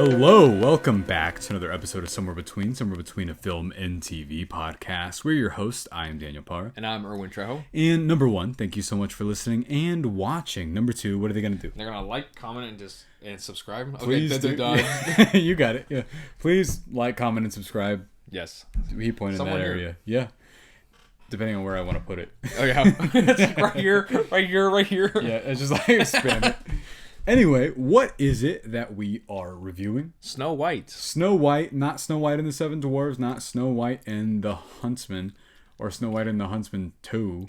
Hello, welcome back to another episode of Somewhere Between a Film and TV podcast. We're your hosts. I am Daniel Parr. And I'm Erwin Trejo. And number one, thank you so much for listening and watching. Number two, what are they going to do? They're going to like, comment, and subscribe. Please okay, do. You got it. Yeah. Please like, comment, and subscribe. Yes. He pointed in that area. Yeah. Depending on where I want to put it. Oh, yeah. It's like right here. Yeah, it's just like expand it. Anyway, what is it that we are reviewing? Snow White. Snow White, not Snow White and the Seven Dwarfs, not Snow White and the Huntsman, or Snow White and the Huntsman 2.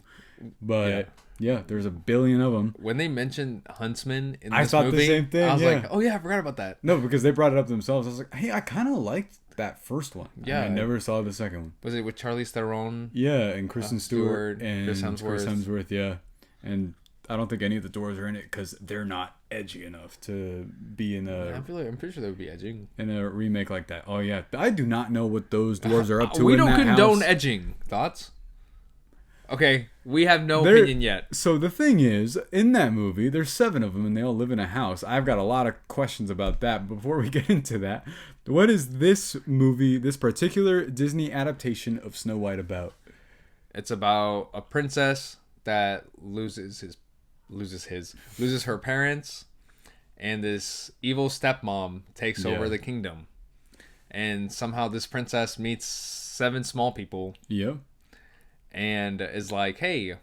But yeah, there's a billion of them. When they mentioned Huntsman in this movie, I thought the same thing. I was like, oh yeah, I forgot about that. No, because they brought it up themselves. I was like, hey, I kind of liked that first one. Yeah. I never saw the second one. Was it with Charlize Theron? Yeah, and Kristen Stewart and Chris Hemsworth, yeah. And I don't think any of the dwarves are in it because they're not edgy enough to be in a. I'm pretty sure they would be edging in a remake like that. Oh yeah, I do not know what those dwarves are up to. We don't condone house. edging. Thoughts? Okay, we have no opinion yet. So the thing is, in that movie, there's 7 of them, and they all live in a house. I've got a lot of questions about that. Before we get into that, what is this movie, this particular Disney adaptation of Snow White about? It's about a princess that loses her parents, and this evil stepmom takes over the kingdom. And somehow this princess meets 7 small people. Yeah. And is like, hey,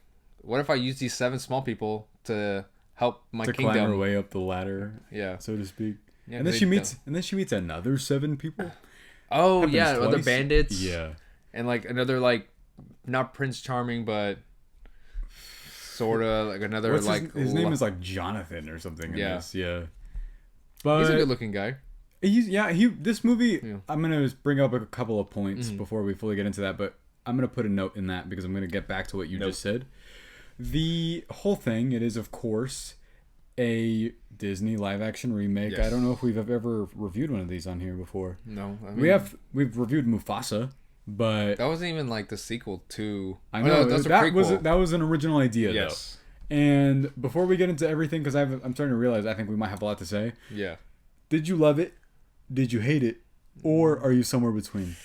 what if I use these 7 small people to help my kingdom? To climb her way up the ladder, so to speak. Yeah, and then she meets another 7 people. Oh, yeah, other bandits. Yeah. And like another, like, not Prince Charming, but sort of like another, his name is like Jonathan or something in this. Yeah. But he's a good looking guy. This movie, I'm going to bring up a couple of points before we fully get into that, but I'm going to put a note in that because I'm going to get back to what you just said. The whole thing, it is, of course, a Disney live-action remake. Yes. I don't know if we've ever reviewed one of these on here before. No. I mean, we've reviewed Mufasa, but... That wasn't even like the sequel to... I know, that was an original idea, yes. Though. And before we get into everything, because I'm starting to realize I think we might have a lot to say. Yeah. Did you love it? Did you hate it? Or are you somewhere between?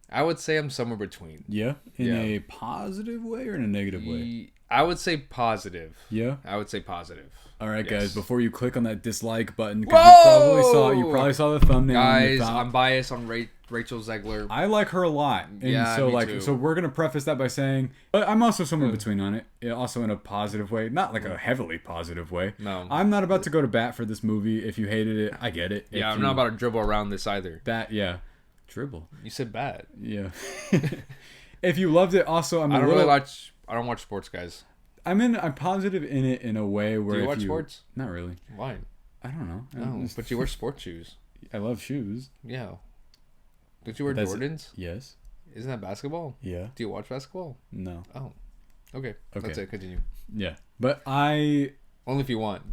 I would say I'm somewhere between. Yeah? In a positive way or in a negative way? I would say positive. Yeah? I would say positive. All right, guys, before you click on that dislike button, because you probably saw the thumbnail. Guys, I'm biased on Rachel Zegler. I like her a lot. And me too. So we're going to preface that by saying, I'm also somewhere between on it. Also in a positive way. Not like a heavily positive way. No. I'm not about to go to bat for this movie. If you hated it, I get it. Yeah, I'm not about to dribble around this either. Dribble. You said bad. Yeah. If you loved it, also I don't watch sports, guys. I'm positive in it in a way where... Do you watch sports? Not really. Why? I don't know. No, but you wear sports shoes. I love shoes. Yeah. Don't you wear Jordans? Yes. Isn't that basketball? Yeah. Do you watch basketball? No. Oh. Okay. That's it. Continue. Yeah. But only if you want.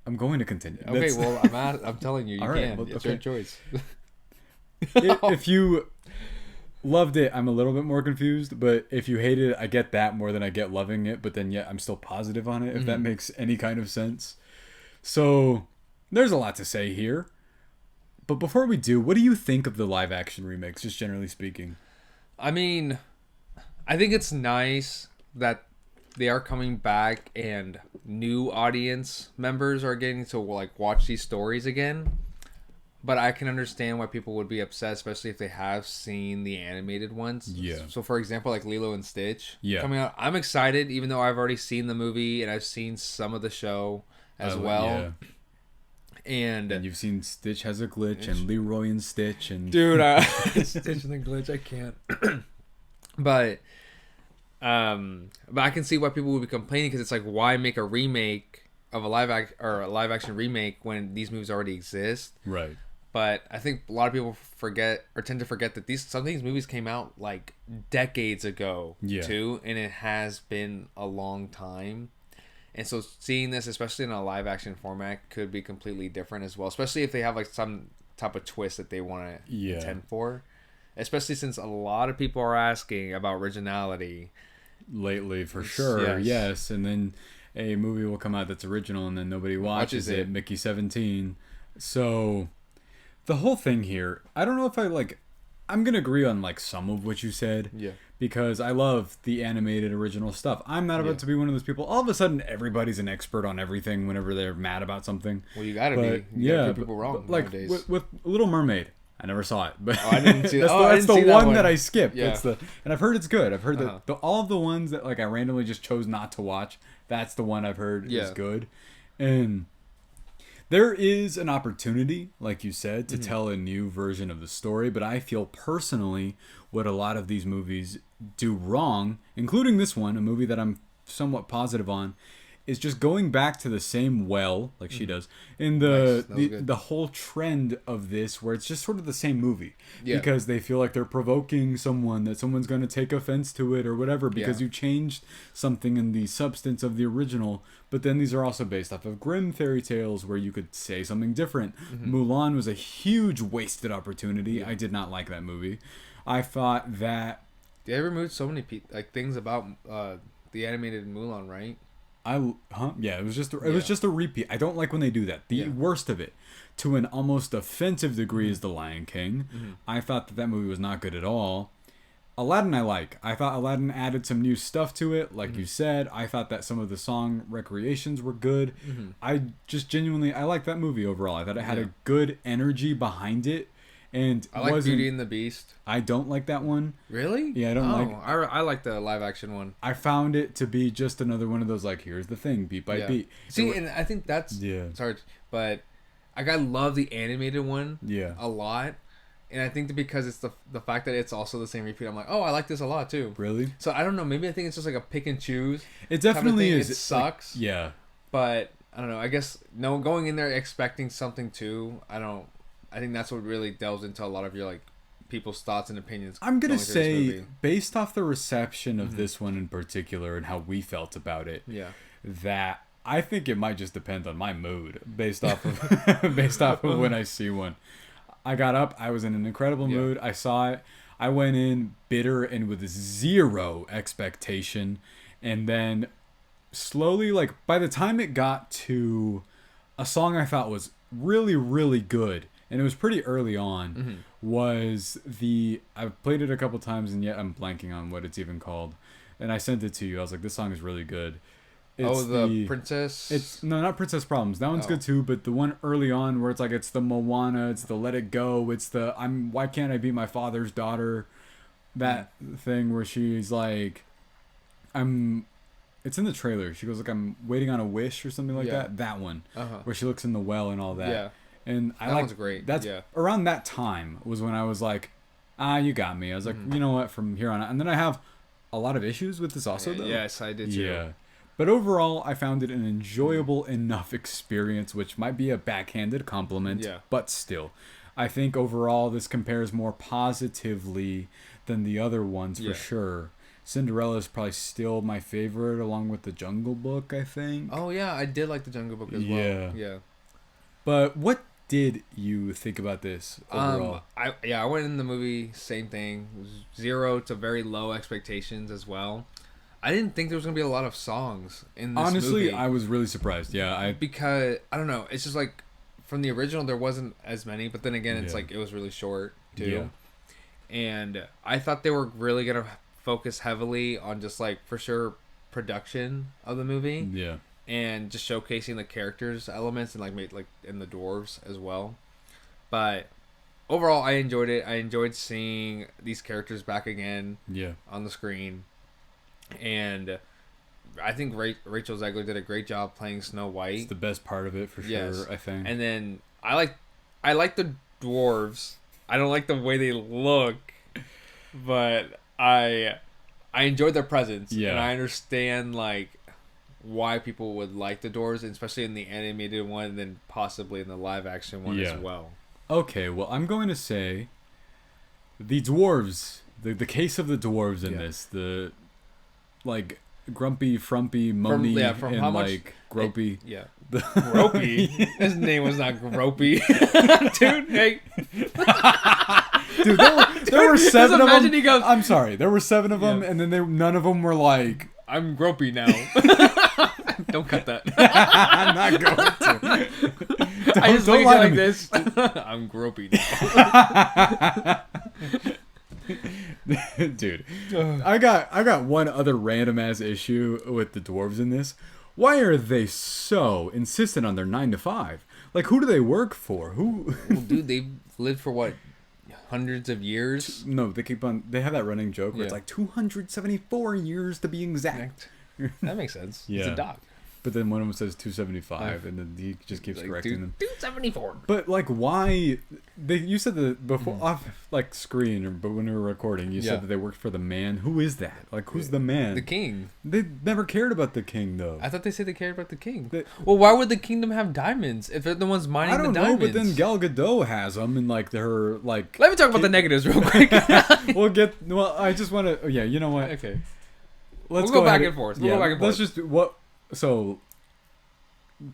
I'm going to continue. Okay, well, I'm telling you, you can. Well, it's your choice. If you loved it, I'm a little bit more confused, but if you hated it, I get that more than I get loving it, but then I'm still positive on it, if that makes any kind of sense. So there's a lot to say here, but before we do, what do you think of the live action remakes, just generally speaking? I mean, I think it's nice that they are coming back and new audience members are getting to like watch these stories again. But I can understand why people would be upset, especially if they have seen the animated ones. Yeah. So, for example, like Lilo and Stitch coming out. I'm excited, even though I've already seen the movie and I've seen some of the show as well. Yeah. And you've seen Stitch Has a Glitch and Leroy and Stitch. And dude, Stitch and the Glitch, I can't. But I can see why people would be complaining because it's like, why make a remake of a live action remake when these movies already exist? Right. But I think a lot of people tend to forget that some of these movies came out like decades ago too, and it has been a long time. And so seeing this, especially in a live action format, could be completely different as well, especially if they have like some type of twist that they want to intend for. Especially since a lot of people are asking about originality lately, for sure. Yes. And then a movie will come out that's original and then nobody watches it. Mickey 17. So the whole thing here, I don't know if I'm going to agree on like some of what you said. Yeah. Because I love the animated original stuff. I'm not about to be one of those people. All of a sudden, everybody's an expert on everything whenever they're mad about something. Well, you gotta be. You gotta prove people wrong like nowadays. with Little Mermaid, I never saw it, but I didn't see that. that's the one that I skipped. Yeah. And I've heard it's good. I've heard that all of the ones that like I randomly just chose not to watch. That's the one I've heard is good, and there is an opportunity, like you said, to tell a new version of the story. But I feel personally what a lot of these movies do wrong, including this one, a movie that I'm somewhat positive on, is just going back to the same well, like she does, in the whole trend of this, where it's just sort of the same movie. Yeah. Because they feel like they're provoking someone, that someone's going to take offense to it or whatever, because you changed something in the substance of the original. But then these are also based off of Grimm fairy tales, where you could say something different. Mulan was a huge wasted opportunity. Yeah. I did not like that movie. I thought that they removed so many things about the animated Mulan, right? Yeah, it was just a repeat. I don't like when they do that. The worst of it, to an almost offensive degree, is The Lion King. I thought that movie was not good at all. Aladdin I thought Aladdin added some new stuff to it, like you said. I thought that some of the song recreations were good. I just genuinely I liked that movie overall. I thought it had a good energy behind it. And I like Beauty and the Beast. I don't like that one. Really? Yeah, I don't like. I like the live action one. I found it to be just another one of those like, here's the thing, beat by beat. See, and I think that's sorry, but I love the animated one. A lot, and I think that because it's the fact that it's also the same repeat, I'm like, oh, I like this a lot too. Really? So I don't know. Maybe I think it's just like a pick and choose. It definitely is. It sucks. Like, but I don't know. I guess going in there expecting something too. I think that's what really delves into a lot of your like people's thoughts and opinions. I'm gonna say, based off the reception of this one in particular and how we felt about it, that I think it might just depend on my mood based off of when I see one. I got up, I was in an incredible mood. I saw it. I went in bitter and with zero expectation, and then slowly, like by the time it got to a song I thought was really, really good, and it was pretty early on, was I've played it a couple times, and yet I'm blanking on what it's even called. And I sent it to you. I was like, this song is really good. It's the Princess? No, not Princess Problems. That one's good too, but the one early on where it's like, it's the Moana, it's the Let It Go, it's the Why Can't I Be My Father's Daughter? That thing where she's like, it's in the trailer. She goes like, I'm waiting on a wish or something like that. That one, where she looks in the well and all that. Yeah. And that one's great. That's around that time was when I was like, you got me. I was like, you know what, from here on out. And then I have a lot of issues with this also, though. Yes, I did too. Yeah. But overall, I found it an enjoyable enough experience, which might be a backhanded compliment, but still. I think overall this compares more positively than the other ones for sure. Cinderella is probably still my favorite, along with The Jungle Book, I think. Oh, yeah, I did like The Jungle Book as well. Yeah. But what did you think about this overall? I went in the movie, same thing. 0 to very low expectations as well. I didn't think there was going to be a lot of songs in this movie. Honestly, I was really surprised. Yeah, because, I don't know, it's just like, from the original, there wasn't as many, but then again, it's like, it was really short, too. Yeah. And I thought they were really going to focus heavily on just, like, for sure, production of the movie. Yeah. And just showcasing the characters elements and like in the dwarves as well. But overall, I enjoyed it. I enjoyed seeing these characters back again on the screen. And I think Rachel Zegler did a great job playing Snow White. It's the best part of it for sure, I think. And then I like the dwarves. I don't like the way they look, but I enjoyed their presence. Yeah. And I understand like why people would like the dwarves, especially in the animated one, and then possibly in the live action one as well. Okay, well, I'm going to say the dwarves, the case of the dwarves in this, the like grumpy, frumpy, moany, from and like gropey. Gropey. His name was not Gropey. Dude, hey. Dude, there were 7 of them. I'm sorry, there were 7 of them, and then none of them were like I'm gropey now. Don't cut that. I'm not going to. I just look at you like this. I'm gropey now. Dude, I got one other random ass issue with the dwarves in this. Why are they so insistent on their 9 to 5? Like, who do they work for? Who? Well, dude, they've lived for what, hundreds of years? No, they keep on. They have that running joke where it's like 274 years to be exact. That makes sense. Yeah. It's a dog. But then one of them says 275, and then he just keeps correcting them. 274. But like, why? You said that before off like screen, but when we were recording, you said that they worked for the man. Who is that? Like, who's the man? The king. They never cared about the king, though. I thought they said they cared about the king. Well, why would the kingdom have diamonds if they're the ones mining the diamonds? I don't know, but then Gal Gadot has them, and like her like. Let me talk about the negatives real quick. Well, I just want to. Yeah, you know what? Okay. We'll go back and forth. We'll go back and forth. Let's just So,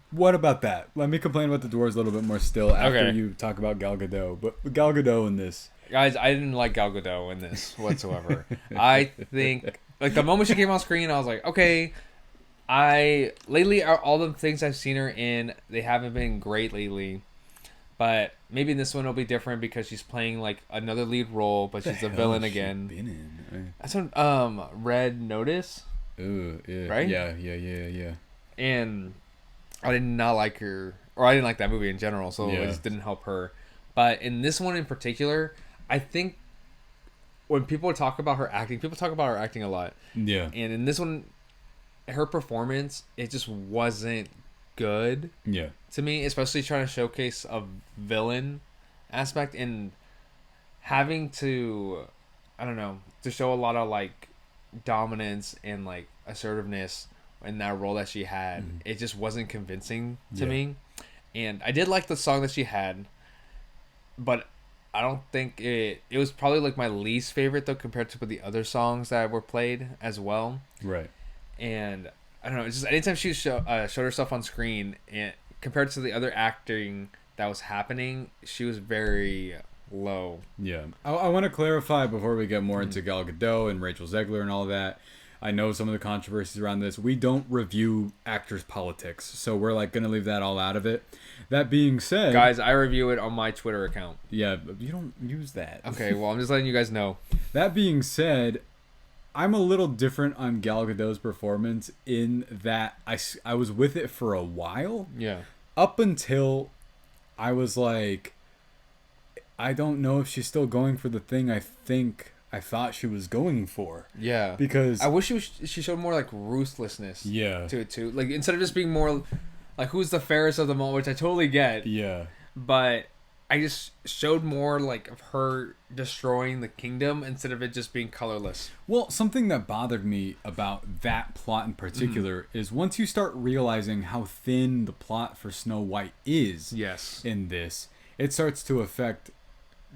what about that? Let me complain about the dwarves a little bit more still after you talk about Gal Gadot. But Gal Gadot in this, guys, I didn't like Gal Gadot in this whatsoever. I think like the moment she came on screen, I was like, okay. Lately all the things I've seen her in, they haven't been great lately. But maybe this one will be different because she's playing like another lead role, but she's a villain again. Been in? That's on Red Notice. Ooh, yeah. Right? Yeah. And I did not like her, or I didn't like that movie in general, so it just didn't help her. But in this one in particular, I think when people talk about her acting, people talk about her acting a lot. Yeah. And in this one, her performance, it just wasn't good. Yeah. To me, especially trying to showcase a villain aspect and having to, I don't know, to show a lot of like dominance and like assertiveness in that role that she had. It just wasn't convincing to me. And I did like the song that she had, but I don't think it was probably like my least favorite though compared to the other songs that were played as well. Right. And I don't know, it's just anytime she showed herself on screen, and compared to the other acting that was happening, she was very low. Yeah. I want to clarify before we get more into Gal Gadot and Rachel Zegler and all that. I know some of the controversies around this. We don't review actors' politics, so we're like going to leave that all out of it. That being said... Guys, I review it on my Twitter account. Yeah, but you don't use that. Okay, well, I'm just letting you guys know. That being said, I'm a little different on Gal Gadot's performance in that I was with it for a while. Yeah. Up until I was like, I don't know if she's still going for the thing I thought she was going for. Yeah. Because I wish she showed more like ruthlessness to it too. Like instead of just being more like who's the fairest of them all, which I totally get. Yeah. But I just showed more like of her destroying the kingdom instead of it just being colorless. Well, something that bothered me about that plot in particular is once you start realizing how thin the plot for Snow White is in this, it starts to affect,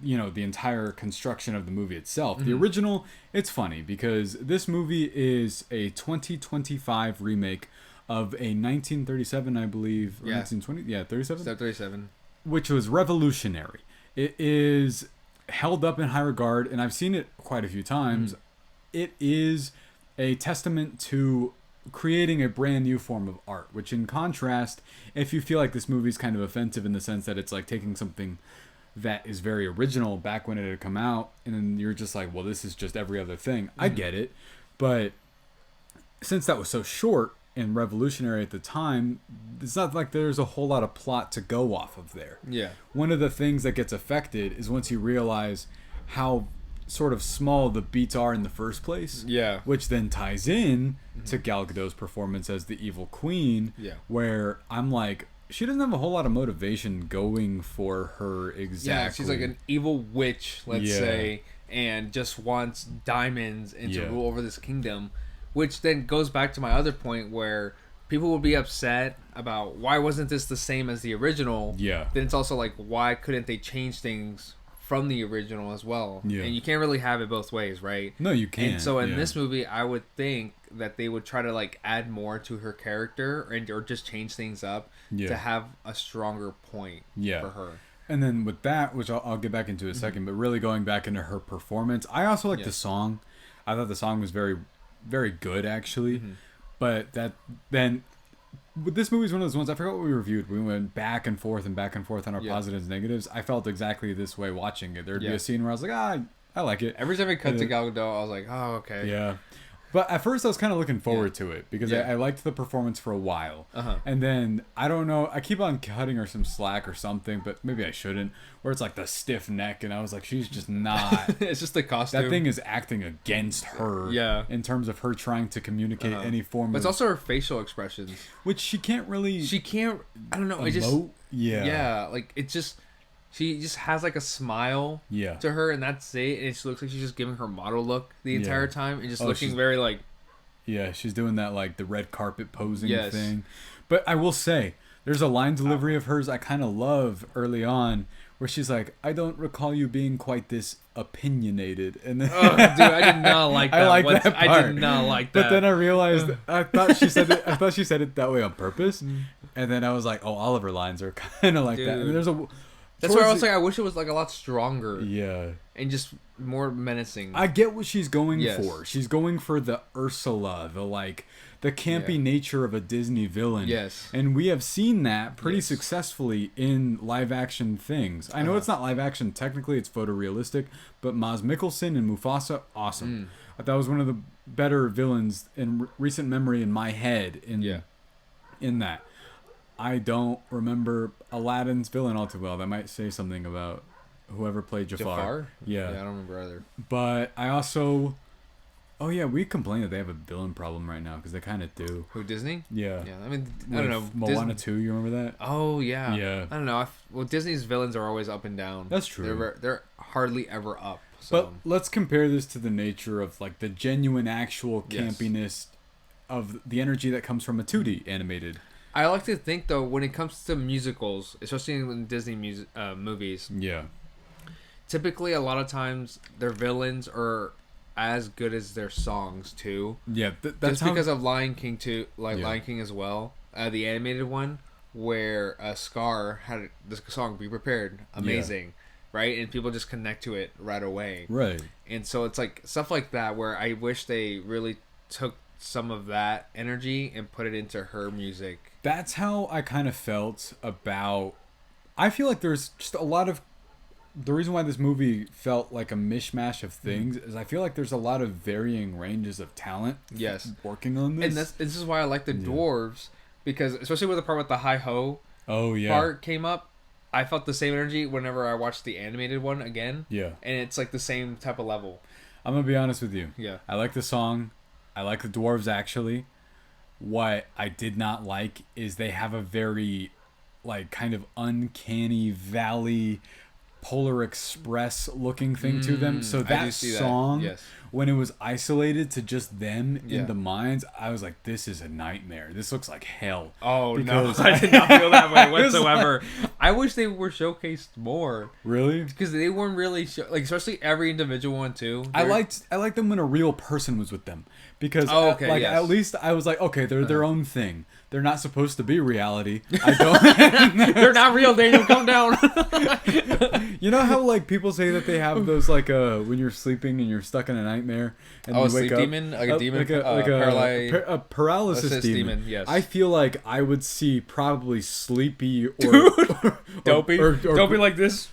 you know, the entire construction of the movie itself. The original, it's funny because this movie is a 2025 remake of a 1937, I believe, or 1920, 37? 37. Which was revolutionary. It is held up in high regard, and I've seen it quite a few times. It is a testament to creating a brand new form of art, which in contrast, if you feel like this movie is kind of offensive in the sense that it's like taking something that is very original back when it had come out, and then you're just like, well, this is just every other thing. I get it, but since that was so short and revolutionary at the time, it's not like there's a whole lot of plot to go off of there. Yeah. One of the things that gets affected is once you realize how sort of small the beats are in the first place. Yeah. Which then ties in to Gal Gadot's performance as the evil queen. Yeah. Where I'm like, she doesn't have a whole lot of motivation going for her exactly. Yeah, she's like an evil witch, let's say, and just wants diamonds and to rule over this kingdom. Which then goes back to my other point where people will be upset about why wasn't this the same as the original? Yeah. Then it's also like, why couldn't they change things from the original as well? Yeah. And you can't really have it both ways, right? No, you can't. And so in this movie, I would think that they would try to like add more to her character or just change things up to have a stronger point for her. And then with that, which I'll get back into in a second, but really going back into her performance, I also like the song. I thought the song was very very good actually. But this movie is one of those ones, I forgot what we reviewed. We went back and forth on our positives and negatives. I felt exactly this way watching it. There'd be a scene where I was like, I like it. Every time it cut to Gal Gadot, I was like, oh, okay. Yeah. But at first I was kind of looking forward to it because I liked the performance for a while. And then, I don't know, I keep on cutting her some slack or something, but maybe I shouldn't, where it's like the stiff neck, and I was like, she's just not. It's just the costume. That thing is acting against her in terms of her trying to communicate any form but it's also her facial expressions. Which she can't really... I don't know, emote. it just... Yeah, like, it just... She just has like a smile to her, and that's it. And she looks like she's just giving her model look the entire time, and just looking very like... Yeah, she's doing that like the red carpet posing thing. But I will say, there's a line delivery of hers I kind of love early on, where she's like, "I don't recall you being quite this opinionated." And then, dude, I did not like that. that part. I did not like that. But then I realized I thought she said it that way on purpose, and then I was like, "Oh, all of her lines are kind of like that." And there's a... That's why I was like, I wish it was like a lot stronger. Yeah. And just more menacing. I get what she's going for. She's going for the Ursula, the campy nature of a Disney villain. Yes. And we have seen that pretty successfully in live action things. I know it's not live action technically, it's photorealistic, but Maz Mikkelsen and Mufasa, awesome. That was one of the better villains in recent memory in my head in that. I don't remember Aladdin's villain all too well. That might say something about whoever played Jafar. Yeah, I don't remember either. But I also... Oh, yeah, we complain that they have a villain problem right now, because they kind of do. Who, Disney? Yeah. Yeah, I mean, I don't know. Moana 2, you remember that? Oh, yeah. Yeah. I don't know. Well, Disney's villains are always up and down. That's true. They're hardly ever up. So. But let's compare this to the nature of, like, the genuine, actual campiness of the energy that comes from a 2D animated. I like to think, though, when it comes to musicals, especially in Disney movies, typically a lot of times their villains are as good as their songs too. Yeah, that's because of Lion King too, Lion King as well, the animated one where Scar had the song "Be Prepared," amazing, right? And people just connect to it right away, right? And so it's like stuff like that where I wish they really took some of that energy and put it into her music. That's how I kind of felt about... I feel like there's just a lot of... The reason why this movie felt like a mishmash of things is I feel like there's a lot of varying ranges of talent working on this. And this is why I like the Dwarves, because especially with the part with the hi-ho part came up, I felt the same energy whenever I watched the animated one again. Yeah. And it's like the same type of level. I'm going to be honest with you. Yeah. I like the song. I like the Dwarves, actually. What I did not like is they have a very, like, kind of uncanny valley, Polar Express looking thing to them. So that song, when it was isolated to just them in the mines, I was like, this is a nightmare. This looks like hell. Oh, no. I did not feel that way whatsoever. I wish they were showcased more. Really? Because they weren't really, like, especially every individual one, too. I liked them when a real person was with them. Because, at least I was like, okay, they're their own thing. They're not supposed to be reality. I don't. They're not real, Daniel. Calm down. You know how like people say that they have those like when you're sleeping and you're stuck in a nightmare and you wake up, demon, like a demon, like a paralysis demon. Yes. I feel like I would see probably Sleepy or Dopey. Dopey like this.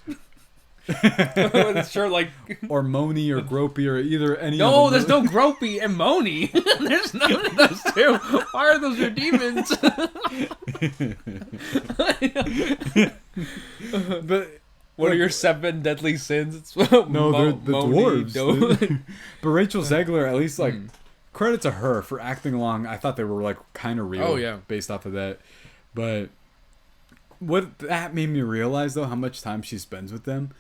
Sure, like or Moni or Gropey or either any. No, there's no Gropey and Moni. There's none of those two. Why are those your demons? But what are your 7 deadly sins? It's they're the dwarves. But Rachel Zegler, at least like credit to her for acting along. I thought they were like kind of real. Oh yeah, based off of that. But what that made me realize though, how much time she spends with them.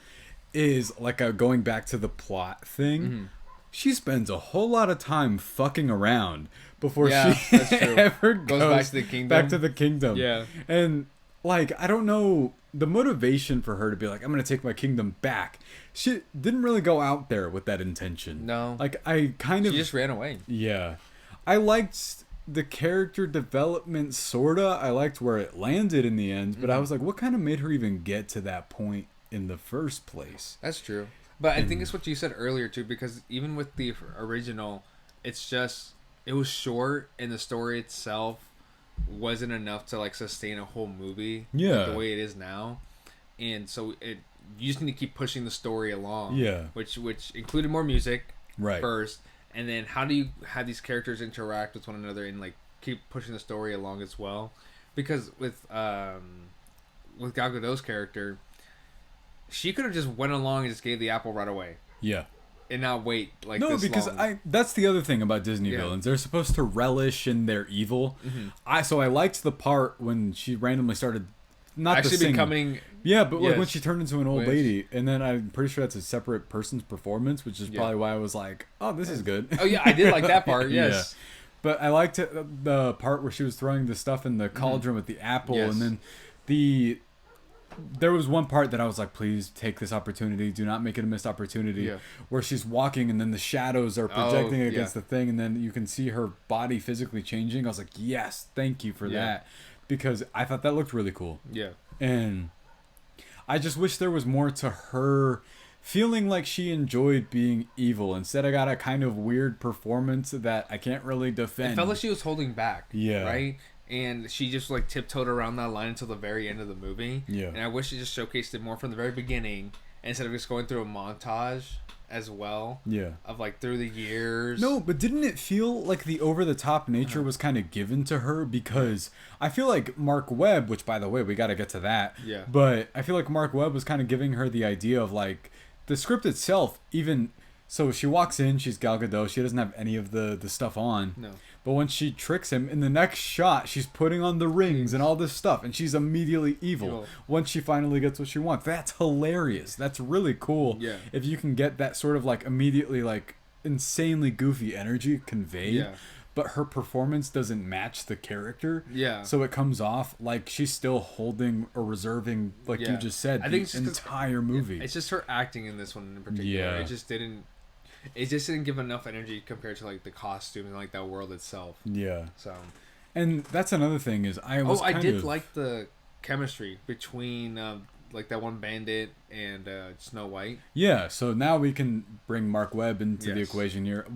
Is like going back to the plot thing. She spends a whole lot of time fucking around before she ever goes back to the kingdom. Back to the kingdom. Yeah. And like I don't know the motivation for her to be like, I'm gonna take my kingdom back. She didn't really go out there with that intention. No. Like she just ran away. Yeah. I liked the character development sorta. I liked where it landed in the end, but I was like, what kind of made her even get to that point in the first place? That's true. But I think it's what you said earlier too, because even with the original, it's just it was short, and the story itself wasn't enough to like sustain a whole movie. Yeah, like, the way it is now, and so you just need to keep pushing the story along. Yeah, which included more music, right? First, and then how do you have these characters interact with one another and like keep pushing the story along as well? Because with Gal Gadot's character, she could have just went along and just gave the apple right away. Yeah. And not wait like no, this because long. that's the other thing about Disney villains. They're supposed to relish in their evil. So I liked the part when she randomly started not actually becoming but like when she turned into an old lady, and then I'm pretty sure that's a separate person's performance, which is probably why I was like, oh, this is good. Oh yeah, I did like that part. Yes. But I liked the part where she was throwing the stuff in the cauldron with the apple, and then there was one part that I was like, please take this opportunity. Do not make it a missed opportunity. Yeah. Where she's walking and then the shadows are projecting against the thing, and then you can see her body physically changing. I was like, yes, thank you for that. Because I thought that looked really cool. Yeah. And I just wish there was more to her feeling like she enjoyed being evil. Instead, I got a kind of weird performance that I can't really defend. It felt like she was holding back. Yeah. Right? And she just like tiptoed around that line until the very end of the movie. Yeah. And I wish it just showcased it more from the very beginning instead of just going through a montage as well. Yeah. Of like through the years. No, but didn't it feel like the over the top nature was kind of given to her? Because I feel like Marc Webb, which by the way, we got to get to that. Yeah. But I feel like Marc Webb was kind of giving her the idea of like the script itself, even. So she walks in, she's Gal Gadot, she doesn't have any of the stuff on. No. But when she tricks him, in the next shot, she's putting on the rings and all this stuff, and she's immediately evil once she finally gets what she wants. That's hilarious. That's really cool. Yeah. If you can get that sort of like immediately like insanely goofy energy conveyed. Yeah. But her performance doesn't match the character. Yeah. So it comes off like she's still holding or reserving, like you just said, I think the entire movie. It's just her acting in this one in particular. Yeah. It just didn't give enough energy compared to like the costume and like that world itself. Yeah. So, and that's another thing is I did like the chemistry between like that one bandit and Snow White. Yeah. So now we can bring Marc Webb into the equation here.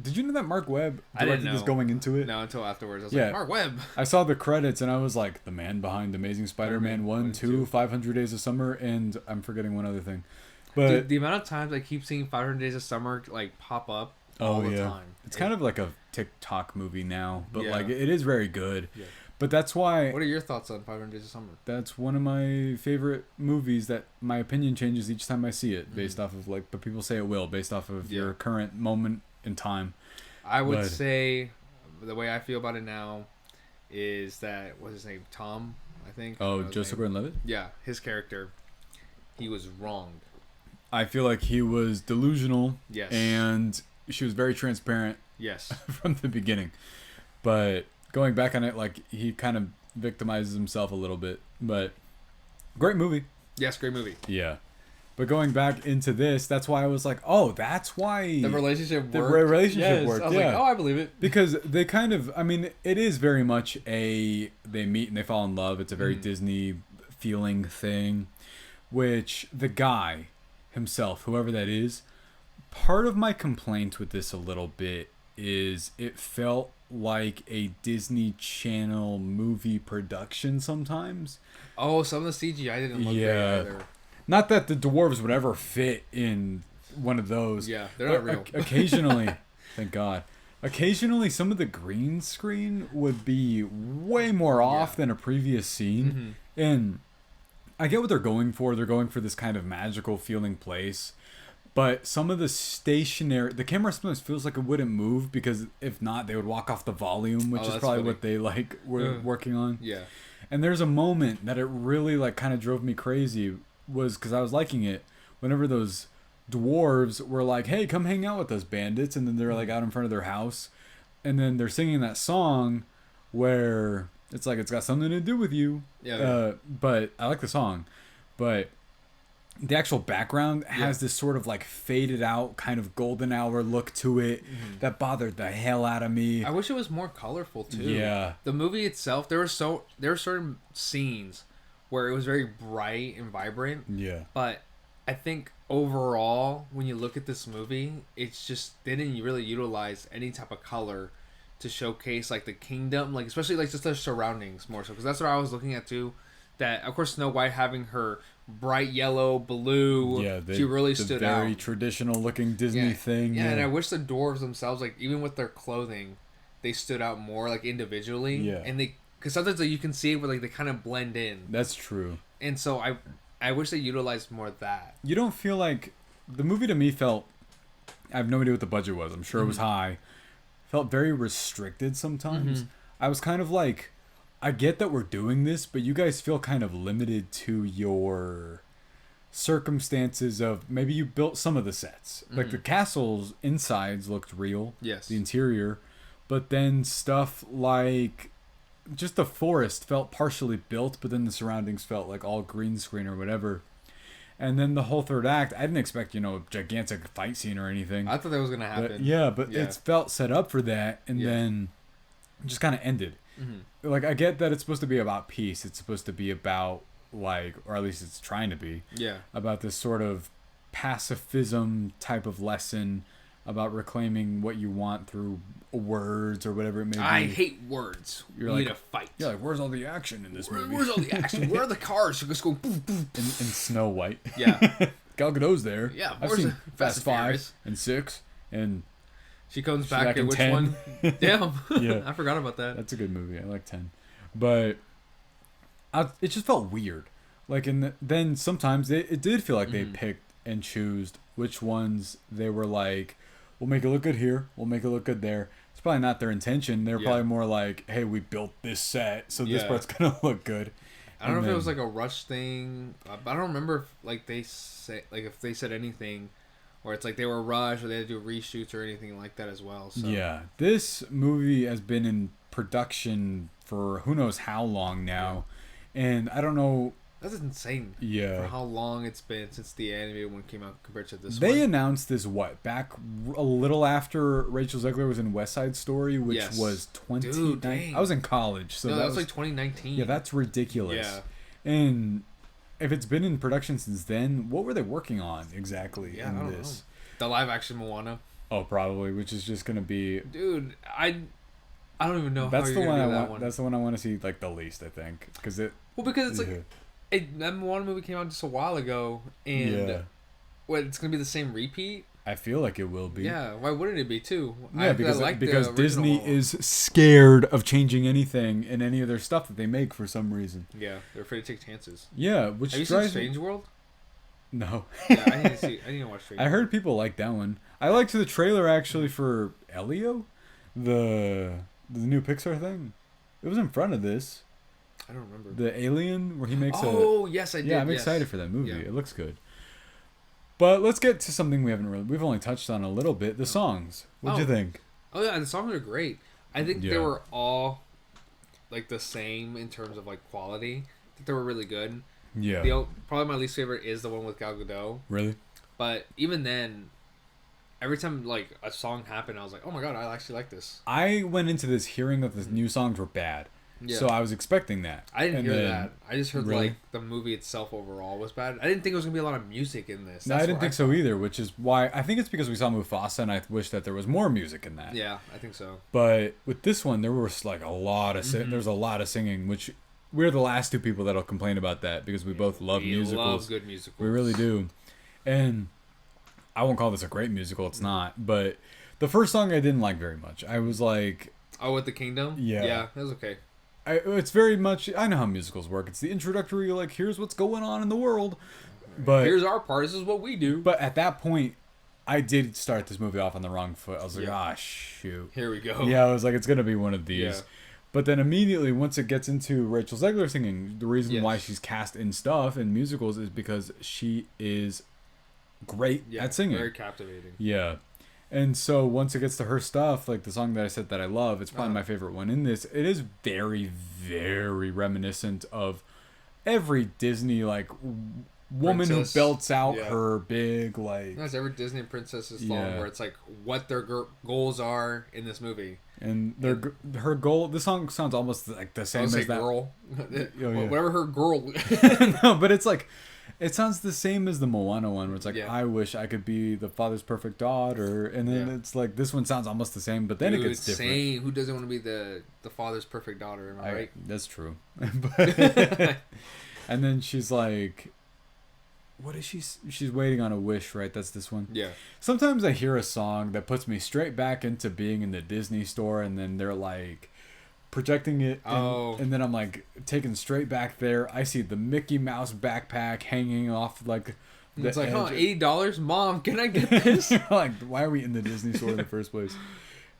Did you know that Marc Webb directed this going into it? No, until afterwards. I was like, Marc Webb. I saw the credits and I was like, the man behind Amazing Spider-Man 1, 2, 500 Days of Summer, and I'm forgetting one other thing. But the amount of times I keep seeing 500 Days of Summer like pop up all the time. It's kind of like a TikTok movie now, but like it is very good. Yeah. But that's why. What are your thoughts on 500 Days of Summer? That's one of my favorite movies that my opinion changes each time I see it, based off of like, but people say it will, based off of your current moment in time. I would say the way I feel about it now is that, what's his name? Tom, I think. Oh, Joseph Gordon-Levitt? Yeah, his character, he was wronged. I feel like he was delusional. Yes. And she was very transparent. Yes. From the beginning. But going back on it, like, he kind of victimizes himself a little bit. But great movie. Yes, great movie. Yeah. But going back into this, that's why I was like, oh, that's why the relationship worked. The relationship worked. I was like, oh, I believe it. Because they kind of, I mean, it is very much they meet and they fall in love. It's a very Disney feeling thing, which the guy himself, whoever that is, part of my complaint with this a little bit is it felt like a Disney Channel movie production sometimes. Oh, some of the CGI didn't look great either. Not that the dwarves would ever fit in one of those. Yeah, they're not real. Occasionally, thank God. Occasionally, some of the green screen would be way more off than a previous scene. Mm-hmm. And I get what they're going for. They're going for this kind of magical feeling place. But some of the camera sometimes feels like it wouldn't move, because if not, they would walk off the volume, which is probably what they were working on. Yeah. And there's a moment that it really kind of drove me crazy, was because I was liking it whenever those dwarves were like, hey, come hang out with us, bandits, and then they're out in front of their house, and then they're singing that song where it's like, it's got something to do with you. But I like the song, but the actual background has this sort of faded out kind of golden hour look to it that bothered the hell out of me. I wish it was more colorful too. Yeah, the movie itself, there were certain scenes where it was very bright and vibrant. Yeah. But I think overall, when you look at this movie, it's just they didn't really utilize any type of color to showcase like the kingdom, like especially like just the surroundings more so, because that's what I was looking at too. That of course Snow White having her bright yellow, blue, she really stood out. Very traditional looking Disney thing. Yeah, and I wish the dwarves themselves, like even with their clothing, they stood out more like individually. Yeah, and they because sometimes like, you can see it where like they kind of blend in. That's true. And so I wish they utilized more of that. You don't feel like the movie to me felt. I have no idea what the budget was. I'm sure it was high. Felt very restricted sometimes. I was kind of like, I get that we're doing this, but you guys feel kind of limited to your circumstances of maybe you built some of the sets. Like the castle's insides looked real. Yes. The interior. But then stuff like just the forest felt partially built, but then the surroundings felt like all green screen or whatever. And then the whole third act, I didn't expect, a gigantic fight scene or anything. I thought that was going to happen. But it felt set up for that, and then it just kind of ended. Like, I get that it's supposed to be about peace. It's supposed to be about, like, or at least it's trying to be, about this sort of pacifism type of lesson about reclaiming what you want through words or whatever it may be. I hate words. We need to fight. You're like, where's all the action in this movie? Where's all the action? Where are the cars? So just go boom, boom. In Snow White. Yeah. Gal Gadot's there. Yeah. I've seen Fast 5 and 6 and... She comes back in which 10. One? Damn. Yeah. I forgot about that. That's a good movie. I like 10. But it just felt weird. Like, then sometimes it did feel like they picked and chose which ones they were like, we'll make it look good here. We'll make it look good there. It's probably not their intention. They're probably more like, hey, we built this set, so this part's going to look good. I don't know if it was like a rush thing. I don't remember if like they say if they said anything, or it's like they were rushed or they had to do reshoots or anything like that as well. So. Yeah, this movie has been in production for who knows how long now, and I don't know. That's insane. Yeah. For how long it's been since the animated one came out compared to this one. They announced this, back a little after Rachel Zegler was in West Side Story, which was 2019. I was in college. So that was like 2019. Yeah, that's ridiculous. Yeah. And if it's been in production since then, what were they working on exactly I don't know. The live action Moana. Oh, probably, which is just going to be... Dude, I don't even know that's how the you're one going to do I that want. That's the one I want to see like the least, I think. Because it's like... that Moana movie came out just a while ago, and it's gonna be the same repeat? I feel like it will be. Yeah, why wouldn't it be too? Yeah, because Disney is scared of changing anything in any of their stuff that they make for some reason. Yeah, they're afraid to take chances. Yeah, which have you seen Strange World? No. Yeah, I need to watch Strange World. I heard people like that one. I liked the trailer actually for Elio, the new Pixar thing. It was in front of this. I don't remember. The Alien, where he makes yes, I did. Yeah, I'm excited for that movie. Yeah. It looks good. But let's get to something we've only touched on a little bit. The songs. What'd you think? Oh, yeah, the songs are great. I think they were all, like, the same in terms of, like, quality. I think they were really good. Yeah. Probably my least favorite is the one with Gal Gadot. Really? But even then, every time, like, a song happened, I was like, oh, my God, I actually like this. I went into this hearing that the new songs were bad. Yeah. So I was expecting that. I didn't hear that. I just heard like the movie itself overall was bad. I didn't think there was gonna be a lot of music in this. No, I didn't think so either, which is why I think it's because we saw Mufasa and I wish that there was more music in that. Yeah, I think so. But with this one, there was like a lot of there's a lot of singing, which we're the last two people that'll complain about that because we both love musicals. We love good musicals. We really do. And I won't call this a great musical. It's not. But the first song I didn't like very much. I was like, oh, with the Kingdom? Yeah, it was okay. It's very much, I know how musicals work. It's the introductory, like, here's what's going on in the world. But here's our part. This is what we do. But at that point, I did start this movie off on the wrong foot. I was like, shoot. Here we go. Yeah, I was like, it's going to be one of these. Yeah. But then immediately, once it gets into Rachel Zegler singing, the reason why she's cast in stuff in musicals is because she is great at singing. Very captivating. Yeah. And so once it gets to her stuff, like the song that I said that I love, it's probably my favorite one in this. It is very, very reminiscent of every Disney, like, woman who belts out her big, like... That's every Disney princess's song where it's like what their goals are in this movie. And her goal... This song sounds almost like the same as that... girl. Whatever her girl... No, but it's like... It sounds the same as the Moana one, where it's like, I wish I could be the father's perfect daughter, and then it's like this one sounds almost the same, but then it gets different. Same. Who doesn't want to be the father's perfect daughter? Am I right? That's true. But, and then she's like, what is she? She's waiting on a wish, right? That's this one. Yeah. Sometimes I hear a song that puts me straight back into being in the Disney store, and then they're like projecting it, and then I'm like taken straight back there. I see the Mickey Mouse backpack hanging off like the it's like, $80, Mom, can I get this? Like, why are we in the Disney store in the first place?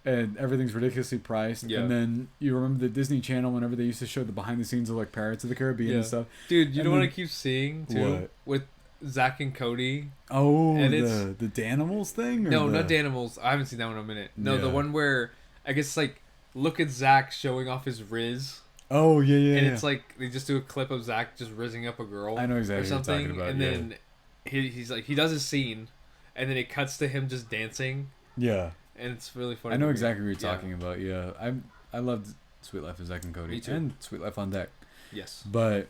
And everything's ridiculously priced. And then you remember the Disney Channel whenever they used to show the behind the scenes of like Pirates of the Caribbean and stuff. Dude, you know what I keep seeing too? What? With Zach and Cody. Oh, and the Danimals thing? No, not Danimals. I haven't seen that one in a minute. No, the one where I guess like look at Zach showing off his Riz. Oh, yeah. And it's like they just do a clip of Zach just rizzing up a girl. I know exactly or something, what you're talking about. And then he's like, he does his scene, and then it cuts to him just dancing. Yeah. And it's really funny. I know exactly what you're talking about. Yeah. I loved Sweet Life of Zach and Cody. Me too. And Sweet Life on Deck. Yes. But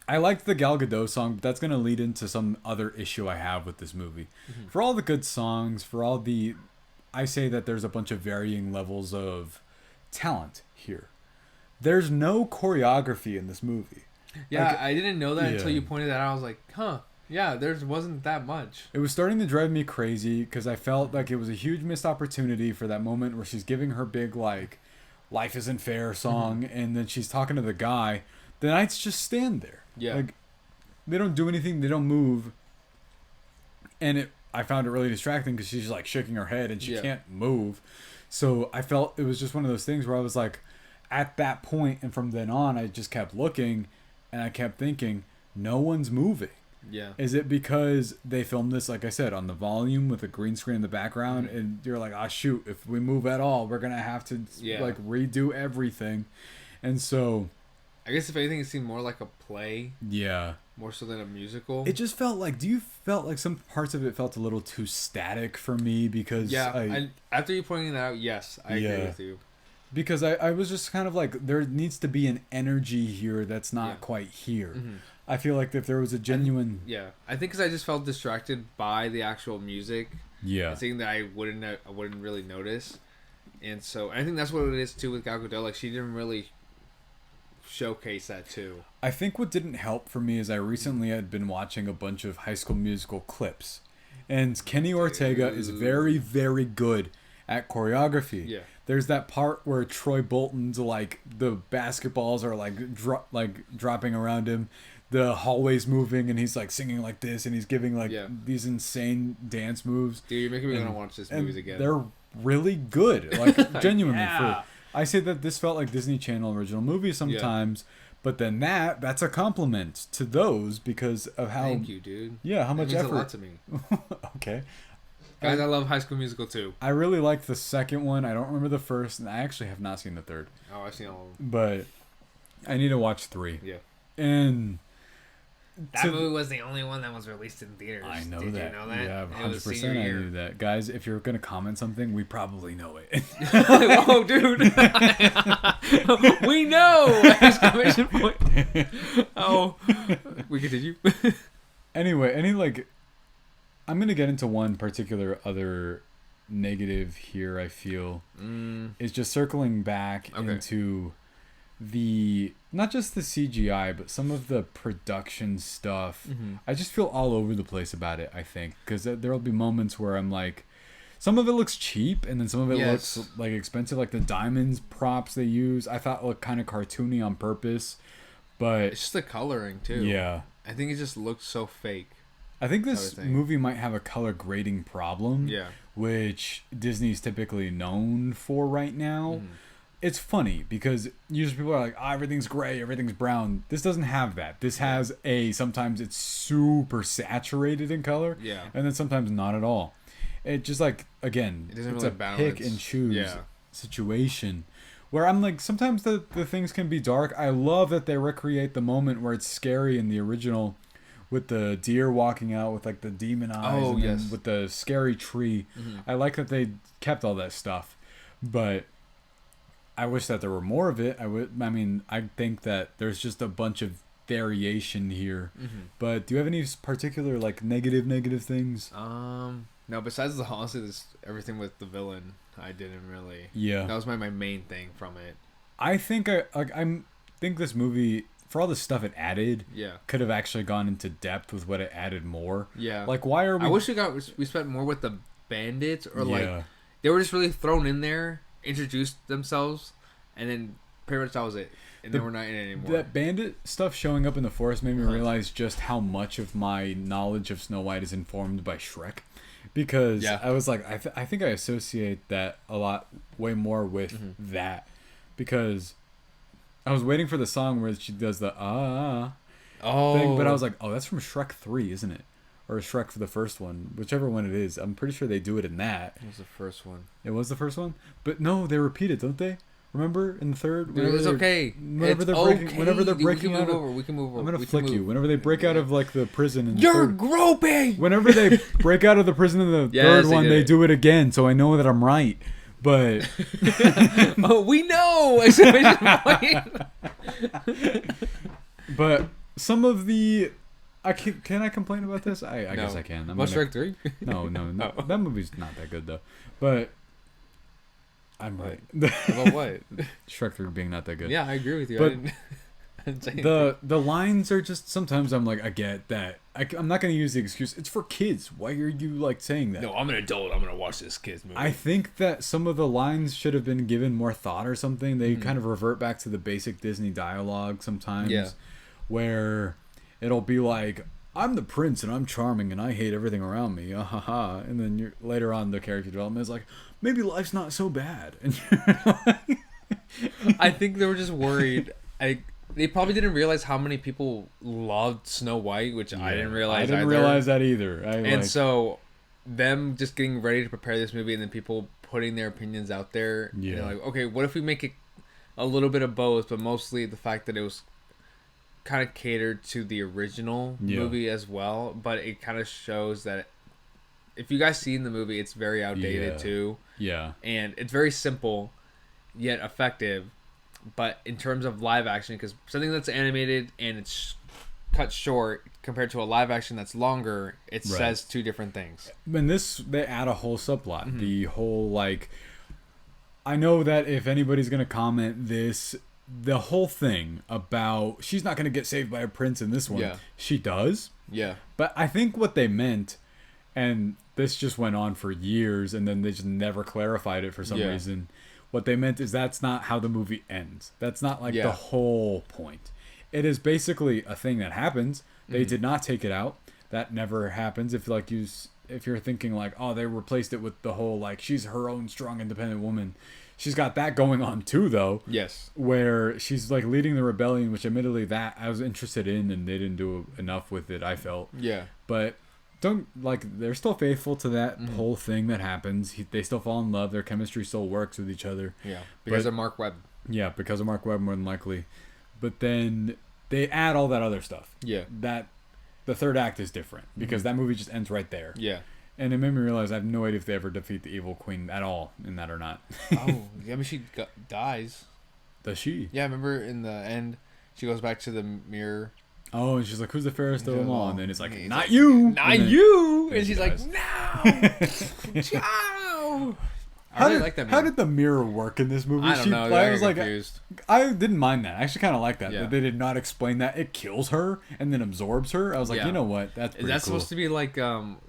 I liked the Gal Gadot song, but that's going to lead into some other issue I have with this movie. Mm-hmm. For all the good songs, for all the... I say that there's a bunch of varying levels of talent here. There's no choreography in this movie. Yeah, like, I didn't know that until you pointed that out. I was like, huh. Yeah, there wasn't that much. It was starting to drive me crazy because I felt like it was a huge missed opportunity for that moment where she's giving her big, like, life isn't fair song, and then she's talking to the guy. The knights just stand there. Yeah. Like, they don't do anything. They don't move. And I found it really distracting because she's, like, shaking her head and she can't move. So I felt it was just one of those things where I was like, at that point and from then on, I just kept looking and I kept thinking, no one's moving. Yeah. Is it because they filmed this, like I said, on the volume with a green screen in the background, and you're like, ah, shoot, if we move at all, we're gonna have to like redo everything, and so. I guess if anything, it seemed more like a play. Yeah. More so than a musical. It just felt like. Do you felt like some parts of it felt a little too static for me because? Yeah. After you pointing that out, yes, I agree with you. Because I was just kind of like, there needs to be an energy here that's not quite here. Mm-hmm. I feel like if there was a genuine... I think because I just felt distracted by the actual music. Yeah. Something that I wouldn't really notice. And so I think that's what it is too with Gal Gadot. Like, she didn't really showcase that too. I think what didn't help for me is I recently had been watching a bunch of High School Musical clips. And Kenny Ortega is very, very good at choreography. Yeah. There's that part where Troy Bolton's like, the basketballs are like dropping around him. The hallway's moving and he's like singing like this and he's giving like these insane dance moves. Dude, you're making me want to watch this movies again. They're really good, like genuinely. I say that this felt like Disney Channel original movies sometimes, but then that's a compliment to those because of how. Thank you, dude. Yeah, how much effort. That means a lot to me. Okay. Guys, I love High School Musical too. I really liked the second one. I don't remember the first, and I actually have not seen the third. Oh, I've seen all of them. But I need to watch 3. Yeah. And that movie was the only one that was released in theaters. I know Did that. You know that? Yeah, 100%. I knew that. Guys, if you're gonna comment something, we probably know it. Oh, dude. We know! Exclamation point. Oh. We continue. Anyway, I'm going to get into one particular other negative here, I feel. Is just circling back into not just the CGI, but some of the production stuff. I just feel all over the place about it, I think. Because there'll be moments where I'm like, some of it looks cheap, and then some of it looks like expensive. Like the diamonds props they use, I thought looked kind of cartoony on purpose. But it's just the coloring, too. Yeah. I think it just looks so fake. I think this movie might have a color grading problem, which Disney's typically known for right now. It's funny because usually people are like, everything's gray, everything's brown. This doesn't have that. This has sometimes it's super saturated in color, and then sometimes not at all. It just like, again, it's really a pick and choose situation. Where I'm like, sometimes the things can be dark. I love that they recreate the moment where it's scary in the original, with the deer walking out with like the demon eyes, then with the scary tree. I like that they kept all that stuff, but I wish that there were more of it. I think that there's just a bunch of variation here. But do you have any particular like negative things? No, besides honestly this everything with the villain, I didn't really. Yeah. That was my main thing from it. I think I think this movie, for all the stuff it added, could have actually gone into depth with what it added more. Yeah. Like, why are we... I wish we spent more with the bandits, or like they were just really thrown in there, introduced themselves, and then pretty much that was it. And then we're not in it anymore. That bandit stuff showing up in the forest made me realize just how much of my knowledge of Snow White is informed by Shrek. Because I was like, I think I associate that a lot, way more with that. Because I was waiting for the song where she does the thing, but I was like, oh, that's from Shrek 3, isn't it? Or Shrek for the first one, whichever one it is. I'm pretty sure they do it in that. It was the first one. It was the first one? But no, they repeat it, don't they? Remember in the third? Dude, it's okay. Whenever they're breaking out of... We can move over. I'm going to flick you. Whenever they break out of like the prison in the You're third, groping! Whenever they break out of the prison in the third one, they do it again, so I know that I'm right. But... oh, we know! But some of the... Can I complain about this? I guess I can. About Shrek 3? No. Oh. That movie's not that good, though. But... I'm right. About what? Shrek 3 being not that good. Yeah, I agree with you. But I didn't say anything. The lines are just... Sometimes I'm like, I get that. I'm not going to use the excuse. It's for kids. Why are you like saying that? No, I'm an adult. I'm going to watch this kids movie. I think that some of the lines should have been given more thought or something. They kind of revert back to the basic Disney dialogue sometimes. Yeah. Where it'll be like, I'm the prince and I'm charming and I hate everything around me. And then later on the character development is like, maybe life's not so bad. And I think they were just worried. They probably didn't realize how many people loved Snow White, which I didn't realize. I didn't realize that either. So them just getting ready to prepare this movie and then people putting their opinions out there. Yeah. Like, okay, what if we make it a little bit of both, but mostly the fact that it was kind of catered to the original movie as well, but it kind of shows that if you guys seen the movie, it's very outdated too. Yeah. And it's very simple yet effective, but in terms of live action, because something that's animated and it's cut short compared to a live action that's longer, it says two different things. And they add a whole subplot. The whole, like, I know that if anybody's going to comment this, the whole thing about she's not going to get saved by a prince in this one, she does. Yeah. But I think what they meant, and this just went on for years, and then they just never clarified it for some reason. What they meant is that's not how the movie ends. That's not like the whole point. It is basically a thing that happens. They did not take it out. That never happens. If you're thinking like, oh, they replaced it with the whole like she's her own strong, independent woman. She's got that going on too, though. Yes. Where she's like leading the rebellion, which admittedly that I was interested in, and they didn't do enough with it, I felt. Yeah. But they're still faithful to that whole thing that happens. They still fall in love. Their chemistry still works with each other. Yeah. Because of Marc Webb. Yeah, because of Marc Webb, more than likely. But then they add all that other stuff. Yeah. That the third act is different because that movie just ends right there. Yeah. And it made me realize I have no idea if they ever defeat the evil queen at all in that or not. Oh, yeah, I mean, she dies. Does she? Yeah, remember in the end, she goes back to the mirror. Oh, and she's like, who's the fairest of them all? And then it's like, not you! Not you! And she's like, no! Ciao! I really like that mirror. How did the mirror work in this movie? I don't know. I was like, confused. I didn't mind that. I actually kind of like that. Yeah. That they did not explain that. It kills her and then absorbs her. I was like, you know what? That's pretty cool. Supposed to be like,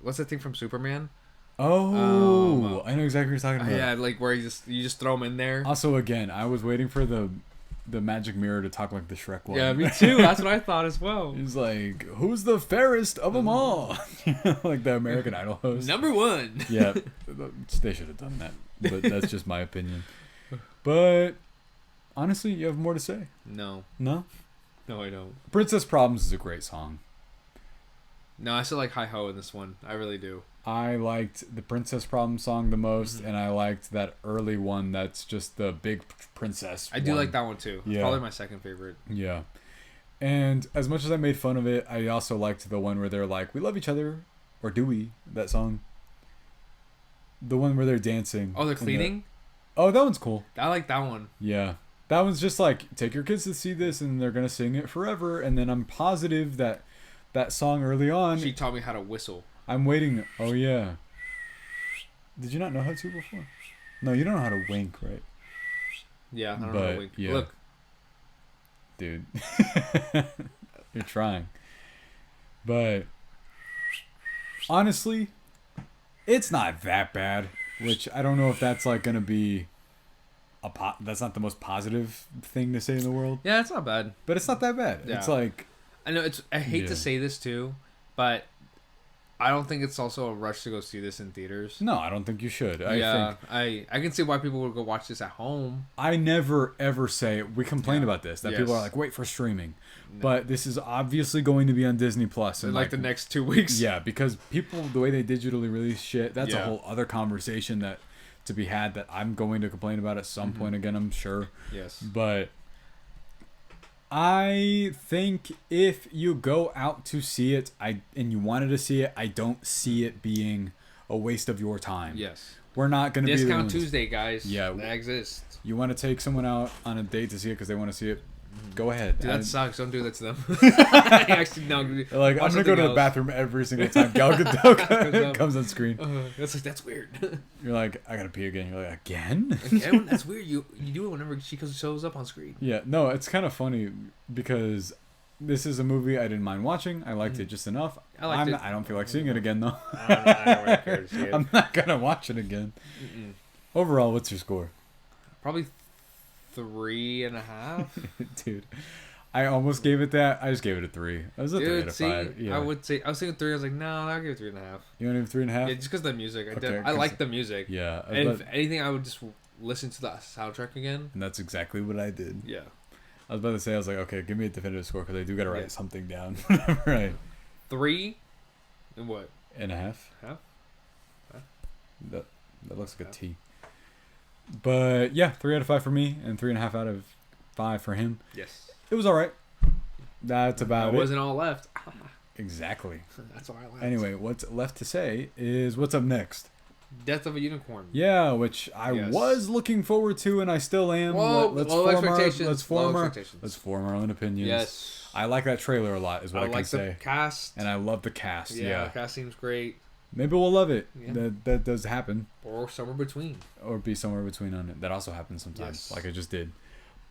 what's that thing from Superman? Oh, I know exactly what you're talking about. Yeah, like where you just throw them in there. Also, again, I was waiting for the magic mirror to talk like the Shrek one. Yeah, me too. That's what I thought as well. He's like, who's the fairest of them all? Like the American Idol host. Number one. Yeah, they should have done that. But that's just my opinion. But honestly, you have more to say? No. No? No, I don't. Princess Problems is a great song. No, I still like Hi Ho in this one. I really do. I liked the Princess Problem song the most, and I liked that early one that's just the big princess I do like that one too. Yeah. Probably my second favorite. Yeah. And as much as I made fun of it, I also liked the one where they're like, we love each other, or do we? That song. The one where they're dancing. Oh, they're cleaning? Oh, that one's cool. I like that one. Yeah. That one's just like, take your kids to see this and they're gonna sing it forever. And then I'm positive that that song early on. She taught me how to whistle. I'm waiting. Oh yeah. Did you not know how to before? No, you don't know how to wink, right? Yeah, I don't know how to wink. Yeah. Look, dude, you're trying. But honestly, it's not that bad. Which I don't know if that's like gonna be that's not the most positive thing to say in the world. Yeah, it's not bad. But it's not that bad. Yeah. It's like, I know I hate to say this too, but I don't think it's also a rush to go see this in theaters. No, I don't think you should. I can see why people would go watch this at home. I never ever say, we complain about this, that people are like, wait for streaming. No. But this is obviously going to be on Disney Plus in like the next 2 weeks. Yeah, because people, the way they digitally release shit, that's a whole other conversation that to be had that I'm going to complain about at some point again, I'm sure. Yes. But I think if you go out to see it, and you wanted to see it, I don't see it being a waste of your time. Yes. We're not going to be Discount Tuesday, guys. Yeah. That exists. You want to take someone out on a date to see it because they want to see it, go ahead. Dude, that sucks. Don't do that to them. Actually, no. Like, I'm going to go to the bathroom every single time Gal Gadot comes on screen. That's weird. You're like, I got to pee again. You're like, again? Again? That's weird. You do it whenever she shows up on screen. Yeah. No, it's kind of funny because this is a movie I didn't mind watching. I liked it just enough. I don't feel like seeing it again, though. I don't really care to see it. I'm not going to watch it again. Overall, what's your score? Probably 3.5. Dude, I almost gave it that. I just gave it a 3. I was a 3 out of 5. Yeah. I was thinking 3. I was like, no, I'll give it 3.5. You want to give it 3.5? Yeah, just because of the music. I like the music. Yeah. And if anything, I would just listen to the soundtrack again. And that's exactly what I did. Yeah. I was about to say, I was like, okay, give me a definitive score because I do got to write something down. Right. 3 and what? And a half. Half? That looks like a T. But yeah, 3 out of 5 for me and 3.5 out of 5 for him. Yes. It was all right. That's about it. It wasn't all left. Exactly. That's all I left. Anyway, what's left to say is what's up next? Death of a Unicorn. Yeah, which I was looking forward to, and I still am. Whoa, let's form our own opinions. Yes. I like that trailer a lot, is what I can say. I like the cast. And I love the cast. Yeah, the cast seems great. Maybe we'll love it. Yeah. That does happen. Or somewhere between. Or be somewhere between on it. That also happens sometimes, like I just did.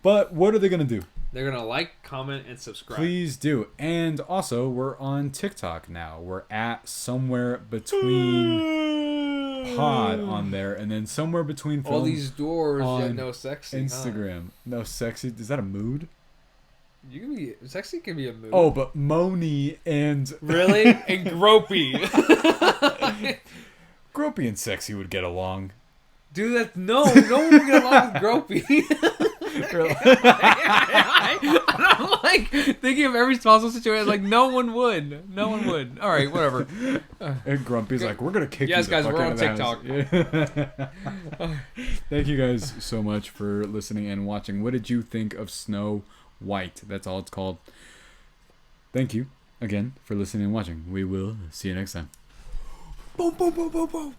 But what are they going to do? They're going to like, comment, and subscribe. Please do. And also, we're on TikTok now. We're at somewhere between pod on there, and then somewhere between all these doors, yet no sexy. Instagram. Huh? No sexy. Is that a mood? You can be sexy. Can be a mood. Oh, but moany and really and gropey. Gropey and sexy would get along. Dude, that no one would get along with gropey. I'm like thinking of every possible situation. Like no one would. No one would. All right, whatever. And Grumpy's like, we're gonna kick. Yes, you guys, the fuck we're out on of the TikTok. Thank you guys so much for listening and watching. What did you think of Snow White? That's all it's called. Thank you again for listening and watching. We will see you next time. Boom, boom, boom, boom, boom.